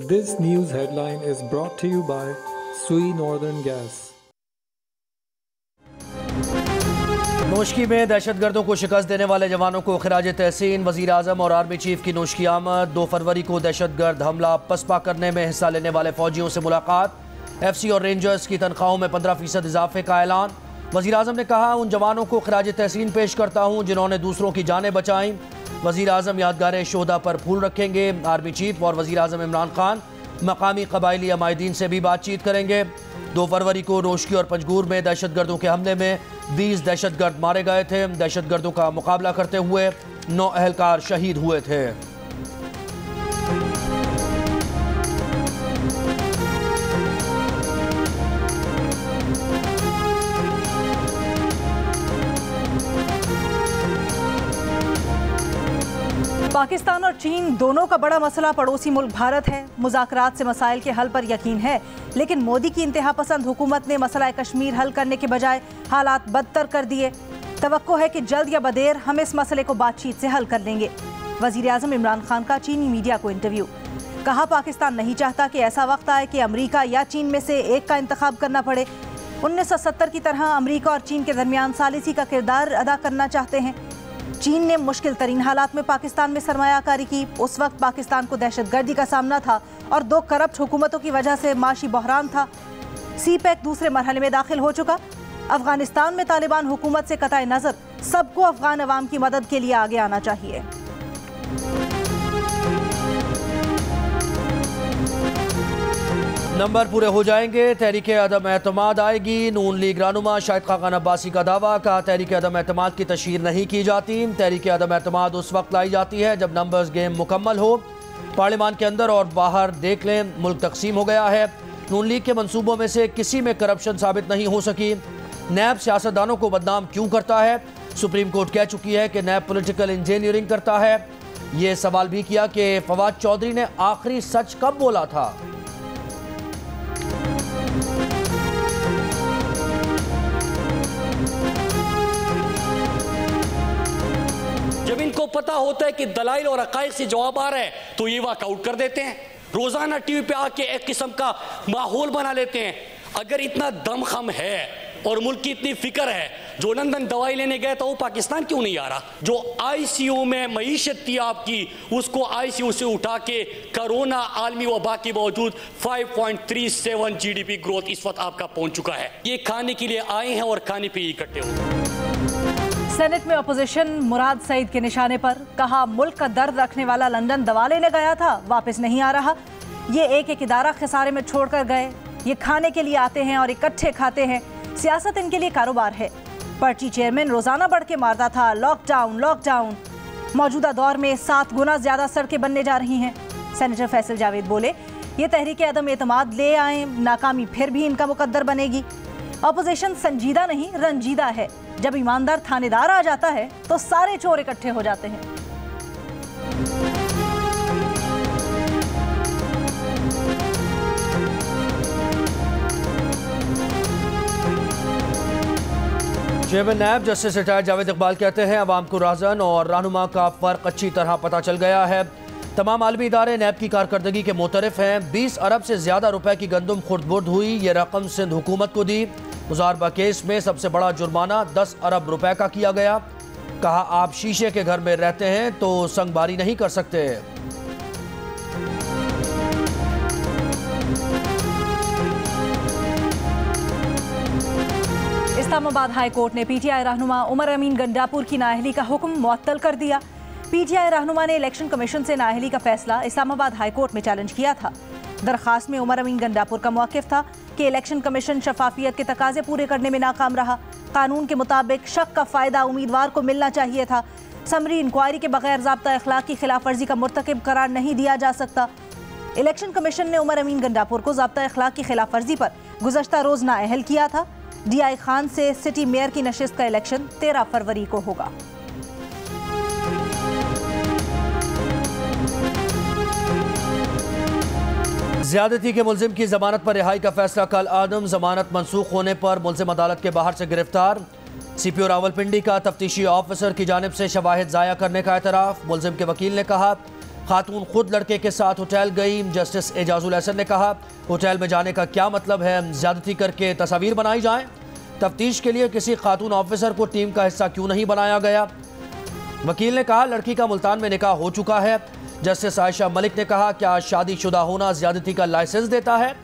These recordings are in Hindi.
This news headline is brought to you by Sui Northern Gas. Noshki में दहशतगर्दों को शिकस्त देने वाले जवानों को खिराज तहसीन। वज़ीर आज़म और आर्मी चीफ की नोश की आमद। 2 फरवरी को दहशतगर्द हमला पसपा करने में हिस्सा लेने वाले फौजियों से मुलाकात। FC और रेंजर्स की तनख्वाहों में 15% इजाफे का ऐलान। वज़ीर आज़म ने कहा, उन जवानों को खिराज तहसीन पेश करता हूँ जिन्होंने दूसरों की जानें बचाईं। वज़ीर आज़म यादगार शोहदा पर फूल रखेंगे। आर्मी चीफ और वज़ीर आज़म इमरान खान मकामी कबायली अमायदीन से भी बातचीत करेंगे। 2 फरवरी को नोशकी और पंजगूर में दहशतगर्दों के हमले में 20 दहशतगर्द मारे गए थे। दहशतगर्दों का मुकाबला करते हुए 9 अहलकार शहीद हुए थे। पाकिस्तान और चीन दोनों का बड़ा मसला पड़ोसी मुल्क भारत है। मुज़ाकरात से मसाइल के हल पर यकीन है, लेकिन मोदी की इंतहा पसंद हुकूमत ने मसला कश्मीर हल करने के बजाय हालात बदतर कर दिए। तवक्को है कि जल्द या बदेर हम इस मसले को बातचीत से हल कर लेंगे। वज़ीर आज़म इमरान खान का चीनी मीडिया को इंटरव्यू। कहा, पाकिस्तान नहीं चाहता कि ऐसा वक्त आए कि अमरीका या चीन में से एक का इंतखाब करना पड़े। 1970 की तरह अमरीका और चीन के दरमियान सालिसी का किरदार अदा करना चाहते हैं। चीन ने मुश्किल तरीन हालात में पाकिस्तान में सरमायाकारी की। उस वक्त पाकिस्तान को दहशतगर्दी का सामना था और 2 करप्ट हुकूमतों की वजह से माशी बहरान था। CPEC दूसरे मरहले में दाखिल हो चुका। अफगानिस्तान में तालिबान हुकूमत से कतई नज़र, सबको अफगान अवाम की मदद के लिए आगे आना चाहिए। नंबर पूरे हो जाएंगे, तहरीके अदम एतमाद आएगी। नून लीग रहनुमा शाहिद खाकान अब्बासी का दावा। कहा, तहरीके अदम एतमाद की तशहीर नहीं की जाती। तहरीके अदम एतमाद उस वक्त लाई जाती है जब नंबर्स गेम मुकम्मल हो। पार्लियामान के अंदर और बाहर देख लें, मुल्क तकसीम हो गया है। नून लीग के मंसूबों में से किसी में करप्शन साबित नहीं हो सकी। नैब सियासतदानों को बदनाम क्यों करता है? सुप्रीम कोर्ट कह चुकी है कि नैब पॉलिटिकल इंजीनियरिंग करता है। ये सवाल भी किया कि फवाद चौधरी ने आखिरी सच कब बोला था। जब इनको पता होता है कि दलाइल और हक़ाइक़ से जवाब आ रहा है तो ये वॉकआउट कर देते हैं। रोजाना टीवी पे आके एक किस्म का माहौल बना लेते हैं। अगर इतना दमखम है और मुल्क की इतनी फिक्र है, जो लंदन दवाई लेने गया था वो पाकिस्तान क्यों नहीं आ रहा? जो ICU में मईशत थी आपकी, उसको ICU से उठा के कोरोना आलमी वबा के बावजूद 5.37 GDP ग्रोथ इस वक्त आपका पहुंच चुका है। ये खाने के लिए आए हैं और खाने पे इकट्ठे हो। सेनेट में अपोजिशन मुराद सईद के निशाने पर। कहा, मुल्क का दर्द रखने वाला लंदन दवा लेने गया था, वापस नहीं आ रहा। ये एक इदारा खसारे में छोड़कर गए। ये खाने के लिए आते हैं और इकट्ठे खाते हैं। सियासत इनके लिए कारोबार है। पर्ची चेयरमैन रोजाना बढ़ के मारता था, लॉकडाउन लॉकडाउन। मौजूदा दौर में 7 गुना ज्यादा सड़कें बनने जा रही हैं। सेनेटर फैसल जावेद बोले, ये तहरीके अदम एतमाद ले आए, नाकामी फिर भी इनका मुकद्दर बनेगी। अपोजिशन संजीदा नहीं, रंजीदा है। जब ईमानदार थानेदार आ जाता है तो सारे चोर इकट्ठे हो जाते हैं। Chairman NAB justice retired Javed Iqbal कहते हैं, अवाम को राजन और रहनुमा का फ़र्क अच्छी तरह पता चल गया है। तमाम आलमी इदारे नैब की कारकर्दगी के मोतरफ हैं। 20 अरब से ज़्यादा रुपए की गंदम खुर्द-बुर्द हुई। ये रकम सिंध हुकूमत को दी। मुजारबा केस में सबसे बड़ा जुर्माना 10 अरब रुपए का किया गया। कहा, आप शीशे के घर में रहते हैं तो संगबारी नहीं कर सकते। इस्लामाबाद हाई कोर्ट ने PTI रहनुमा उमर अमीन गंडापुर की नाअहली का हुक्म मुअत्तल कर दिया। PTI रहनुमा ने इलेक्शन कमीशन से नाअहली का फैसला इस्लामाबाद हाई कोर्ट में चैलेंज किया था। दरखास्त में उमर अमीन गंडापुर का मौक़िफ़ था कि इलेक्शन कमीशन शफाफियत के तकाजे पूरे करने में नाकाम रहा। कानून के मुताबिक शक का फ़ायदा उम्मीदवार को मिलना चाहिए था। समरी इंक्वायरी के बगैर ज़ाब्ता अखलाक की खिलाफ वर्जी का मुर्तकिब करार नहीं दिया जा सकता। इलेक्शन कमीशन ने उमर अमीन गंडापुर को ज़ाब्ता अखलाक की खिलाफ वर्जी पर गुज़श्ता रोज़ नाअहल किया था। DI खान से सिटी मेयर की नशिस्त का इलेक्शन 13 फरवरी को होगा। ज्यादती के मुलजिम की जमानत पर रिहाई का फैसला कल आदम। जमानत मनसूख होने पर मुलजिम अदालत के बाहर से गिरफ्तार। CPO रावलपिंडी का तफ्तीशी ऑफिसर की जानिब से शवाहिद ज़ाया करने का एतराफ़। मुलजिम के वकील ने कहा, खातून खुद लड़के के साथ होटल गई। जस्टिस एजाजुल हसन ने कहा, होटल में जाने का क्या मतलब है, ज्यादती करके तस्वीर बनाई जाए। तफ्तीश के लिए किसी खातून ऑफिसर को टीम का हिस्सा क्यों नहीं बनाया गया। वकील ने कहा, लड़की का मुल्तान में निकाह हो चुका है। जस्टिस आयशा मलिक ने कहा, क्या शादीशुदा होना ज्यादती का लाइसेंस देता है?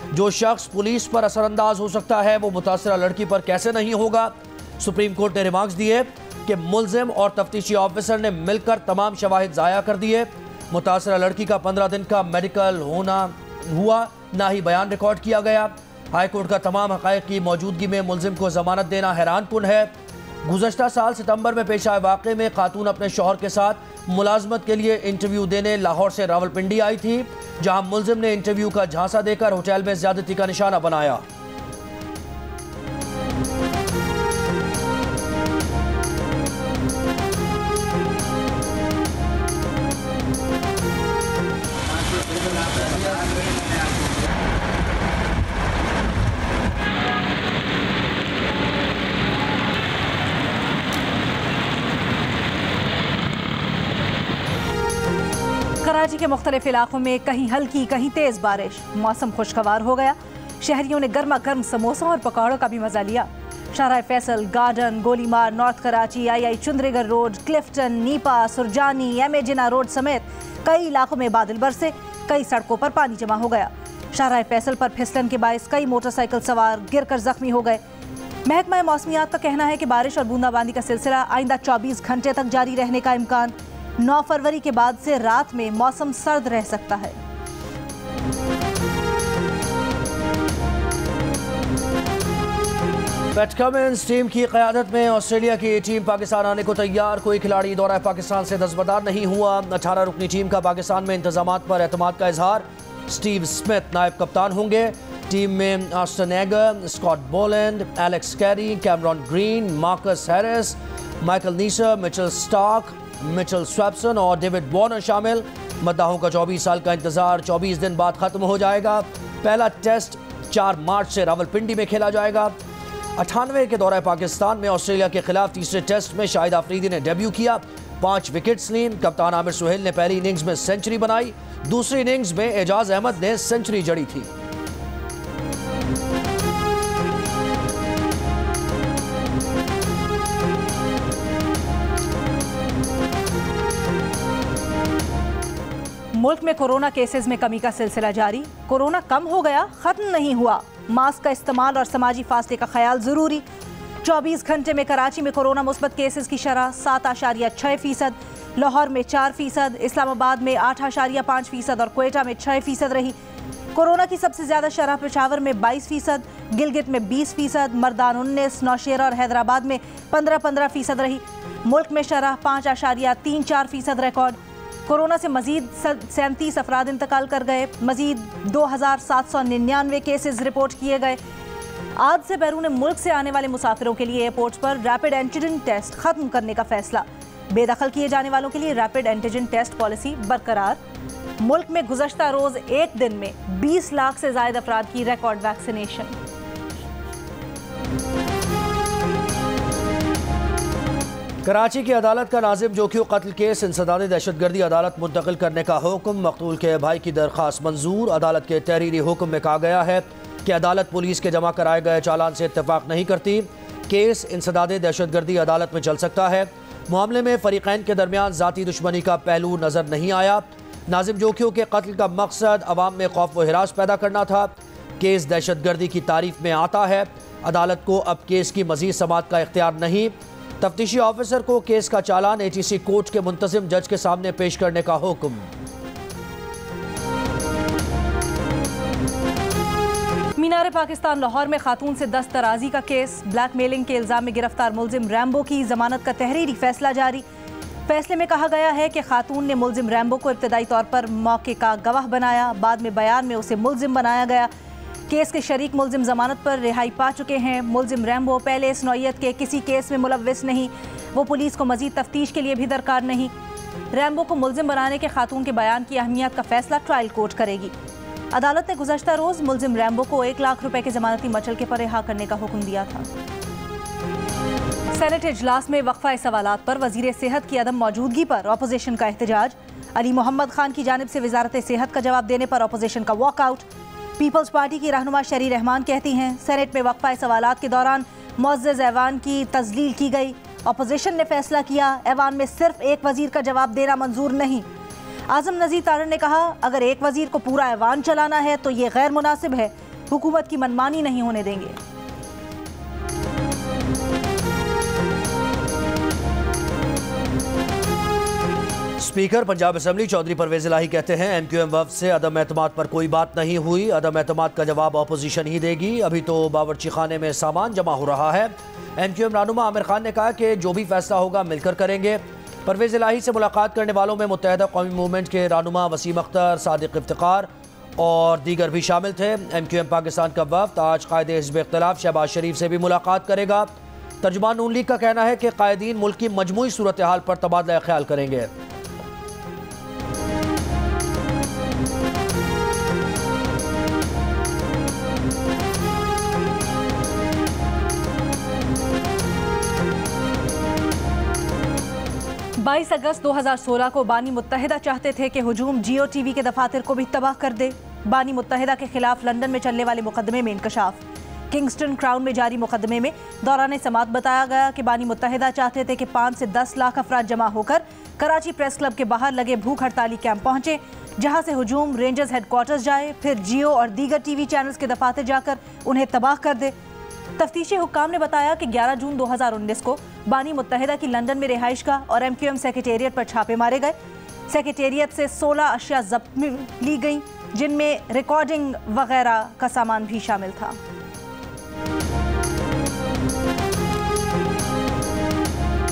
जो शख्स पुलिस पर असरअंदाज हो सकता है वो मुतासरा लड़की पर कैसे नहीं होगा। सुप्रीम कोर्ट ने रिमार्क्स दिए कि मुल्जिम और तफ्तीशी ऑफिसर ने मिलकर तमाम शवाहिद ज़ाया कर दिए। मुतासरा लड़की का 15 दिन का मेडिकल होना हुआ, ना ही बयान रिकॉर्ड किया गया। हाई कोर्ट का तमाम हक़ाइक़ की मौजूदगी में मुल्जिम को जमानत देना हैरानकुन है। गुज़श्ता साल सितंबर में पेश आए वाक़े में खातून अपने शौहर के साथ मुलाजमत के लिए इंटरव्यू देने लाहौर से रावलपिंडी आई थी, जहां मुल्जिम ने इंटरव्यू का झांसा देकर होटल में ज्यादती का निशाना बनाया। कराची के मुख्तलिफ इलाकों में कहीं हल्की कहीं तेज बारिश, मौसम खुशगवार हो गया। शहरियों ने गर्मा गर्म समोसों और पकौड़ों का भी मजा लिया। Shahrah Faisal, Garden, Golimar, North Karachi, I Chundrigar road, Clifton, Nipa, Surjani, M Jinnah road समेत कई इलाकों में बादल बरसे, कई सड़कों पर पानी जमा हो गया। शाहराह फैसल पर फिसलन के बायस कई मोटरसाइकिल सवार गिरकर जख्मी हो गए। महकमा मौसमियात का कहना है कि बारिश और बूंदाबांदी का सिलसिला आइंदा 24 घंटे तक जारी रहने का इम्कान। 9 फरवरी के बाद से रात में मौसम सर्द रह सकता है। पैट कमिंस टीम की क़यादत में ऑस्ट्रेलिया की टीम पाकिस्तान आने को तैयार। कोई खिलाड़ी दौरा पाकिस्तान से दस्तबरदार नहीं हुआ। 18 रुकनी टीम का पाकिस्तान में इंतजामात पर एतमाद का इजहार। स्टीव स्मिथ नायब कप्तान होंगे। टीम में Ashton Agar, Scott Boland, Alex Carey, Cameron Green, Marcus Harris, Michael Neser, Mitchell Starc, Mitchell Swepson और डेविड वॉर्नर शामिल। मद्दाहों का 24 साल का इंतजार 24 दिन बाद खत्म हो जाएगा। पहला टेस्ट 4 मार्च से रावलपिंडी में खेला जाएगा। 98 के दौरे पाकिस्तान में ऑस्ट्रेलिया के खिलाफ तीसरे टेस्ट में शाहिद आफरीदी ने डेब्यू किया, 5 विकेट्स लीं। कप्तान आमिर सुहेल ने पहली इनिंग्स में सेंचुरी बनाई, दूसरी इनिंग्स में एजाज अहमद ने सेंचुरी जड़ी थी। मुल्क में कोरोना केसेस में कमी का सिलसिला जारी। कोरोना कम हो गया, खत्म नहीं हुआ। मास्क का इस्तेमाल और समाजी फासले का ख्याल जरूरी। 24 घंटे में कराची में कोरोना मुस्बत केसेस की शरह 7.6%, लाहौर में 4%, इस्लामाबाद में 8.5% और क्वेटा में 6% रही। कोरोना की सबसे ज्यादा शरह पेशावर में 22%, गिलगित में 20%, मर्दान 19, नौशेरा और हैदराबाद में 15% रही। मुल्क में शरह 5.34% रिकॉर्ड। कोरोना से मजीद 37 अफराद इंतकाल कर गए। मजीद 2799 केसेस रिपोर्ट किए गए। आज से बैरून मुल्क से आने वाले मुसाफिरों के लिए एयरपोर्ट पर रैपिड एंटीजन टेस्ट खत्म करने का फैसला। बेदखल किए जाने वालों के लिए रैपिड एंटीजन टेस्ट पॉलिसी बरकरार। मुल्क में गुज़श्ता रोज एक दिन में 20 लाख से ज्यादा अफराद की रिकॉर्ड वैक्सीनेशन। कराची की अदालत का नाजिम जोखियों कत्ल केस इंसदादी दहशतगर्दी अदालत मुंतकिल करने का हुक्म। मकतूल के भाई की दरख्वास्त मंजूर। अदालत के तहरीरी हुक्म में कहा गया है कि अदालत पुलिस के जमा कराए गए चालान से इत्तेफाक नहीं करती। केस इंसदादी दहशतगर्दी अदालत में चल सकता है। मामले में फरीकैन के दरमियान ज़ाती दुश्मनी का पहलू नजर नहीं आया। नाजिम जोखियों के कत्ल का मकसद अवाम में खौफ व हिरास पैदा करना था। केस दहशतगर्दी की तारीफ में आता है। अदालत को अब केस की मजीद समाअत का इख्तियार नहीं। तफ्तीशी ऑफिसर को केस का चालान ATC कोर्ट के मुंतजिम जज के सामने पेश करने का हुक्म। मीनार पाकिस्तान लाहौर में खातून से दस्तराजी का केस। ब्लैकमेलिंग के इल्जाम में गिरफ्तार मुल्जिम रैम्बो की जमानत का तहरीरी फैसला जारी। फैसले में कहा गया है कि खातून ने मुल्जिम रैम्बो को इब्तदाई तौर पर मौके का गवाह बनाया, बाद में बयान में उसे मुल्जिम बनाया गया। केस के शरीक मुल्जिम जमानत पर रिहाई पा चुके हैं। मुल्जिम रैम्बो पहले इस नौइयत के किसी केस में मुलव्विस नहीं। वो पुलिस को मजीद तफ्तीश के लिए भी दरकार नहीं। रैम्बो को मुल्जिम बनाने के खातून के बयान की अहमियत का फैसला ट्रायल कोर्ट करेगी। अदालत ने गुज़श्ता रोज मुल्जिम रैम्बो को 1 लाख रुपए के जमानती मचलके पर रिहा करने का हुक्म दिया था। सेनेट इजलास में वक्फा सवालात पर वजीर सेहत की अदम मौजूदगी पर अपोजिशन का एहतजाज। अली मोहम्मद खान की जानिब से वजारत सेहत का जवाब देने पर अपोजिशन का वॉकआउट। पीपल्स पार्टी की रहनुमा शरी रहमान कहती हैं सेनेट में वक्फा सवालात के दौरान मुअज़्ज़ज़ ऐवान की तज़लील की गई। अपोजिशन ने फैसला किया ऐवान में सिर्फ एक वजीर का जवाब देना मंजूर नहीं। आज़म नज़ीर तारड़ ने कहा अगर एक वजीर को पूरा ऐवान चलाना है तो ये गैर मुनासिब है, हुकूमत की मनमानी नहीं होने देंगे। स्पीकर पंजाब असेंबली चौधरी परवेज इलाही कहते हैं MQM वफ़द से अदम एतमाद पर कोई बात नहीं हुई, अदम एतमाद का जवाब अपोजिशन ही देगी, अभी तो बावर्ची खाने में सामान जमा हो रहा है। MQM रहनुमा आमिर खान ने कहा कि जो भी फैसला होगा मिलकर करेंगे। परवेज इलाही से मुलाकात करने वालों में मुत्तहिदा कौमी मूवमेंट के रहनुमा वसीम अख्तर, सादिक इफ्तिकार और दीगर भी शामिल थे। MQM पाकिस्तान का वफ़द आज कायदे हिज़्ब इख्तिलाफ शहबाज शरीफ से भी मुलाकात करेगा। तर्जुमान नून लीग का कहना है कि कायदीन मुल्क की मजमूई सूरत हाल पर तबादला ख्याल करेंगे। बाईस अगस्त 2016 को बानी मुत्तहिदा चाहते थे कि हुजूम जियो टीवी के दफातर को भी तबाह कर दे। बानी मुत्तहिदा के खिलाफ लंदन में चलने वाले मुकदमे में इंकशाफ। किंगस्टन क्राउन में जारी मुकदमे में दौरान समात बताया गया कि बानी मुत्तहिदा चाहते थे कि 5 से 10 लाख अफराद जमा होकर कराची प्रेस क्लब के बाहर लगे भूख हड़ताली कैंप पहुंचे, जहां से हुजूम रेंजर्स हेडक्वार्टर्स जाए, फिर जियो और दीगर टीवी चैनल्स के दफातर जाकर उन्हें तबाह कर दे। तफ्तीशी हुक्काम ने बताया कि 11 जून 2019 को बानी मुत्तहिदा की लंदन में रिहाइश का और MQM सेक्रेटेरिएट पर छापे मारे गए। सेक्रेटेरिएट से 16 अशिया जब्त ली गई, जिनमें रिकॉर्डिंग वगैरह का सामान भी शामिल था।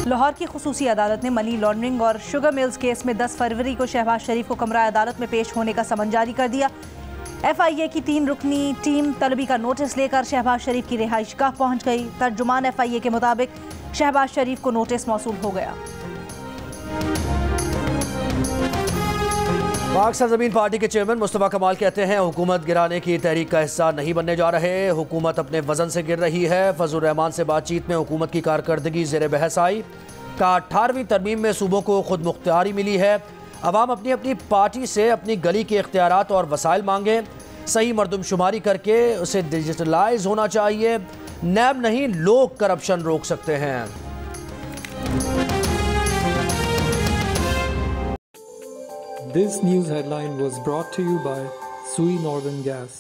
लाहौर की खुसूसी अदालत ने मनी लॉन्ड्रिंग और शुगर मिल्स केस में 10 फरवरी को शहबाज शरीफ को कमरा अदालत में पेश होने का समन जारी कर दिया। FIA की 3 रुकनी टीम तलबी का नोटिस लेकर शहबाज शरीफ की रिहाइश गाह पहुंच गई। तर्जुमान FIA के मुताबिक शहबाज शरीफ को नोटिस मौसूल हो गया। पाक सरजमीन पार्टी के चेयरमैन मुस्तफ़ा कमाल कहते हैं हुकूमत गिराने की तहरीक का हिस्सा नहीं बनने जा रहे, हुकूमत अपने वजन से गिर रही है। फजलुर रहमान से बातचीत में हुकूमत की कारकर्दगी ज़ेर बहस आई। का 18वीं तरमीम में सूबों को खुद मुख्तियारी मिली है। अवाम अपनी अपनी पार्टी से अपनी गली के इख्तियारात और वसाइल मांगे, सही मरदमशुमारी करके उसे डिजिटलाइज होना चाहिए। नैब नहीं, लोग करप्शन रोक सकते हैं। This news headline was brought to you by Sui Northern Gas.